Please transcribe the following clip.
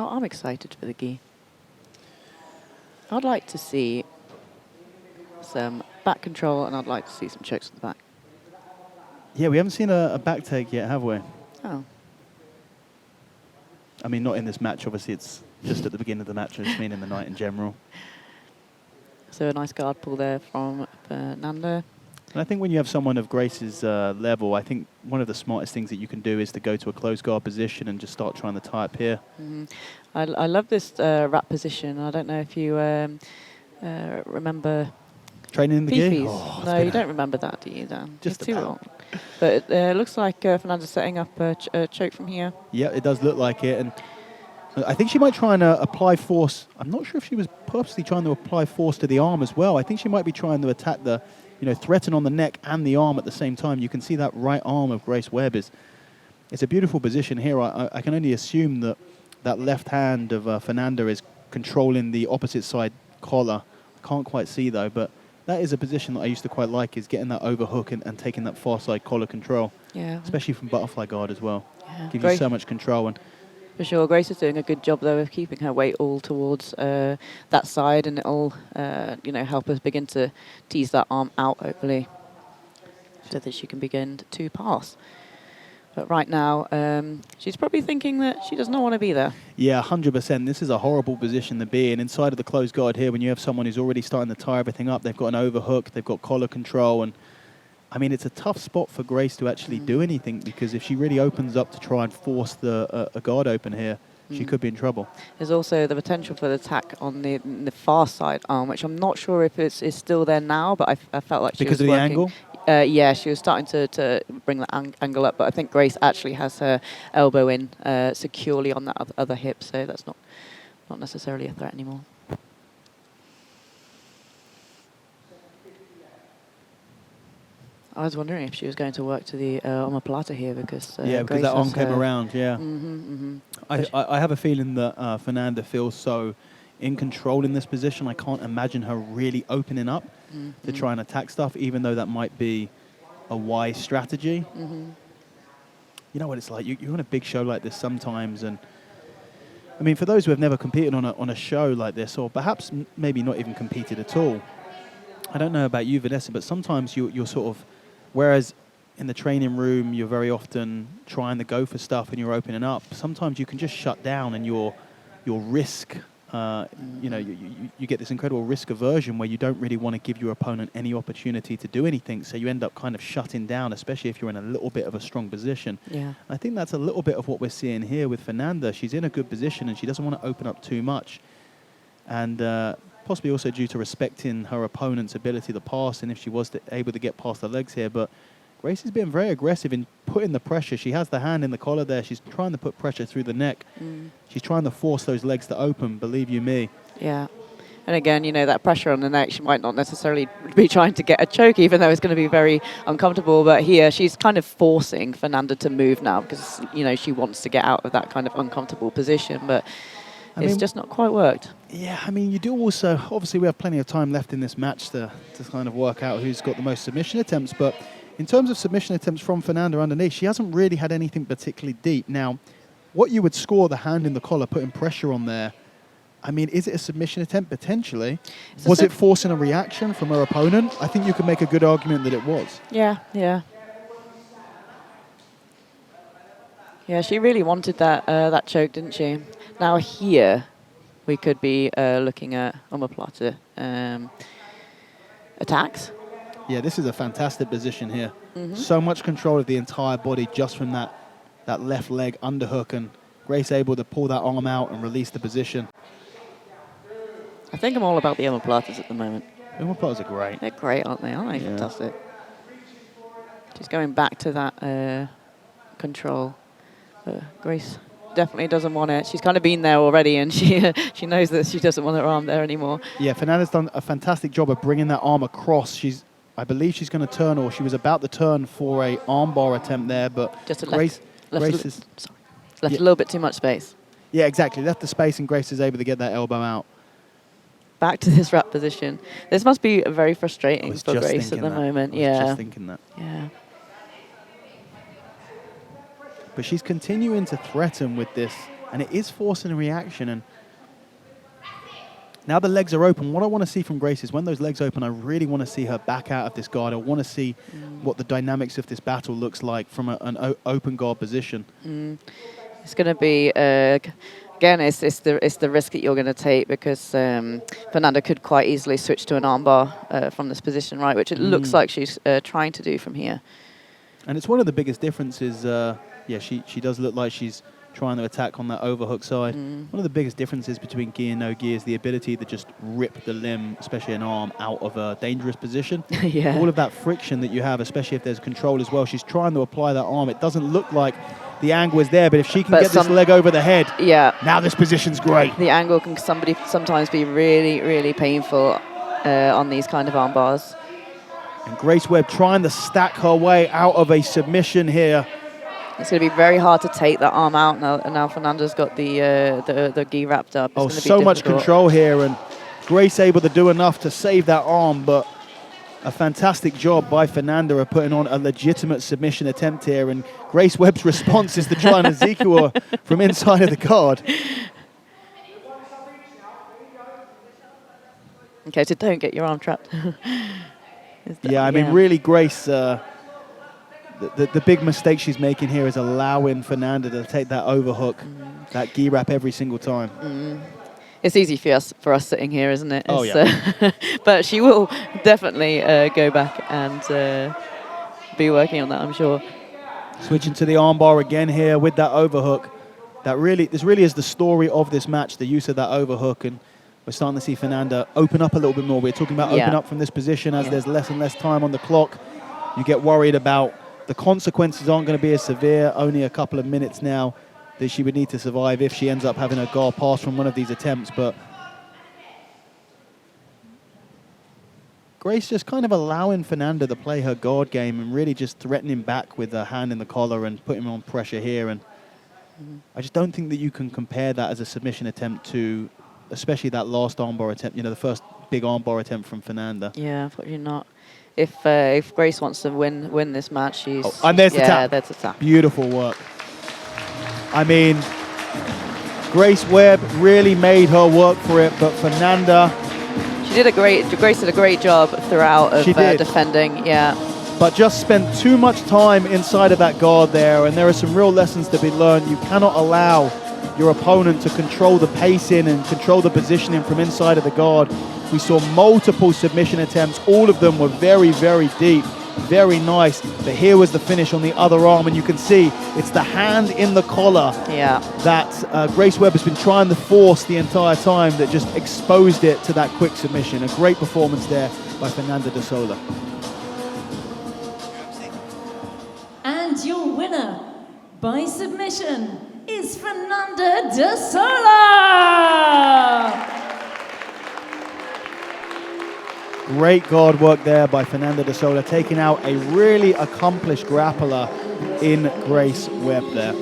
Oh, I'm excited for the gi. I'd like to see some back control, and I'd like to see some chokes at the back. Yeah, we haven't seen a back take yet, have we? Oh. I mean, not in this match, obviously. It's just at the beginning of the match. I just mean in the night in general. So a nice guard pull there from Fernanda. And I think when you have someone of Grace's level, I think one of the smartest things that you can do is to go to a close guard position and just start trying to tie up here. Mm-hmm. I love this wrap position. I don't know if you remember training in the gi? Oh, no, you don't remember that, do you, Dan? Just too long. But it looks like Fernanda's setting up a choke from here. Yeah, it does look like it. And I think she might try and apply force. I'm not sure if she was purposely trying to apply force to the arm as well. I think she might be trying to attack the, threaten on the neck and the arm at the same time. You can see that right arm of Grace Webb it's a beautiful position here. I can only assume that left hand of Fernanda is controlling the opposite side collar. I can't quite see though, but that is a position that I used to quite like, is getting that overhook and taking that far side collar control. Yeah. Especially from butterfly guard as well. Yeah. Gives you so much control. And for sure, Grace is doing a good job though of keeping her weight all towards that side, and it'll help us begin to tease that arm out hopefully, so that she can begin to pass. But right now, she's probably thinking that she does not want to be there. Yeah, 100%. This is a horrible position to be in. Inside of the closed guard here, when you have someone who's already starting to tie everything up, they've got an overhook, they've got collar control, and I mean, it's a tough spot for Grace to actually do anything, because if she really opens up to try and force a guard open here, she could be in trouble. There's also the potential for the attack on the far side arm, which I'm not sure if it's still there now, but I felt like she was working. Because of the angle? Yeah, she was starting to bring the angle up, but I think Grace actually has her elbow in securely on that other hip, so that's not necessarily a threat anymore. I was wondering if she was going to work to the omoplata here, because because Grace that arm came around. Yeah, I have a feeling that Fernanda feels so in control in this position. I can't imagine her really opening up to try and attack stuff, even though that might be a wise strategy. You know what it's like. You're on a big show like this sometimes, and I mean, for those who have never competed on a show like this, or perhaps maybe not even competed at all, I don't know about you, Vanessa, but sometimes you're sort of, whereas in the training room you're very often trying to go for stuff and you're opening up, sometimes you can just shut down, and your risk, you get this incredible risk aversion where you don't really want to give your opponent any opportunity to do anything, so you end up kind of shutting down, especially if you're in a little bit of a strong position. Yeah. I think that's a little bit of what we're seeing here with Fernanda. She's in a good position and she doesn't want to open up too much, and possibly also due to respecting her opponent's ability to pass, and if she was able to get past the legs here. But Grace has been very aggressive in putting the pressure. She has the hand in the collar there. She's trying to put pressure through the neck. She's trying to force those legs to open, believe you me. Yeah. And again, that pressure on the neck, she might not necessarily be trying to get a choke, even though it's going to be very uncomfortable. But here, she's kind of forcing Fernanda to move now, because, she wants to get out of that kind of uncomfortable position. But it's just not quite worked. Yeah, I mean, you do also, obviously we have plenty of time left in this match to kind of work out who's got the most submission attempts, but in terms of submission attempts from Fernanda underneath, she hasn't really had anything particularly deep. Now, what you would score the hand in the collar, putting pressure on there, I mean, is it a submission attempt? Potentially. Was it forcing a reaction from her opponent? I think you could make a good argument that it was. Yeah. Yeah, she really wanted that choke, didn't she? Now here, we could be looking at omoplata attacks. Yeah, this is a fantastic position here. So much control of the entire body just from that left leg underhook, and Grace able to pull that arm out and release the position. I think I'm all about the omoplatas at the moment. Omoplatas are great. They're great, aren't they? Aren't they fantastic? She's going back to that control. Grace definitely doesn't want it. She's kind of been there already, and she knows that she doesn't want her arm there anymore. Yeah, Fernanda's done a fantastic job of bringing that arm across. I believe she's going to turn, or she was about to turn for a armbar attempt there, but just Grace left a little bit too much space. Yeah, exactly. Left the space, and Grace is able to get that elbow out. Back to this wrap position. This must be very frustrating for Grace at the moment. I was just thinking that. Yeah. But she's continuing to threaten with this And it is forcing a reaction. And now the legs are open. What I want to see from Grace is when those legs open, I really want to see her back out of this guard. I want to see what the dynamics of this battle looks like from an open guard position. It's going to be, again, it's the risk that you're going to take, because Fernanda could quite easily switch to an armbar from this position, right, which it looks like she's trying to do from here. And it's one of the biggest differences. She does look like she's trying to attack on that overhook side. One of the biggest differences between gi and no gi is the ability to just rip the limb, especially an arm, out of a dangerous position. Yeah. All of that friction that you have, especially if there's control as well. She's trying to apply that arm. It doesn't look like the angle is there, but if she can get this leg over the head, now this position's great. The angle can sometimes be really, really painful on these kind of arm bars. And Grace Webb trying to stack her way out of a submission here. It's going to be very hard to take that arm out now. And now Fernanda's got the gi wrapped up. It's so much control here, and Grace able to do enough to save that arm, but a fantastic job by Fernanda of putting on a legitimate submission attempt here. And Grace Webb's response is to try and Ezekiel from inside of the guard. Okay, so don't get your arm trapped. I mean, really, Grace, the big mistake she's making here is allowing Fernanda to take that overhook, that gi wrap every single time. It's easy for us sitting here, isn't it? Oh, yeah. But she will definitely go back and be working on that, I'm sure. Switching to the armbar again here with that overhook. This really is the story of this match, the use of that overhook, and we're starting to see Fernanda open up a little bit more. We're talking about open up from this position as there's less and less time on the clock. You get worried about the consequences aren't going to be as severe. Only a couple of minutes now that she would need to survive if she ends up having a guard pass from one of these attempts. But Grace just kind of allowing Fernanda to play her guard game and really just threatening back with her hand in the collar and putting on pressure here. And I just don't think that you can compare that as a submission attempt to, especially that last armbar attempt, the first big armbar attempt from Fernanda. Yeah, unfortunately not. If Grace wants to win this match, she's... Oh, and there's the tap. That's a tap. Beautiful work. I mean, Grace Webb really made her work for it, but Fernanda... Grace did a great job throughout of defending, But just spent too much time inside of that guard there, and there are some real lessons to be learned. You cannot allow your opponent to control the pacing and control the positioning from inside of the guard. We saw multiple submission attempts. All of them were very, very deep, very nice. But here was the finish on the other arm, and you can see it's the hand in the collar that Grace Webb has been trying to force the entire time that just exposed it to that quick submission. A great performance there by Fernanda Dassoler. And your winner by submission is Fernanda Dassoler. Great guard work there by Fernanda Dassoler, taking out a really accomplished grappler in Grace Webb there.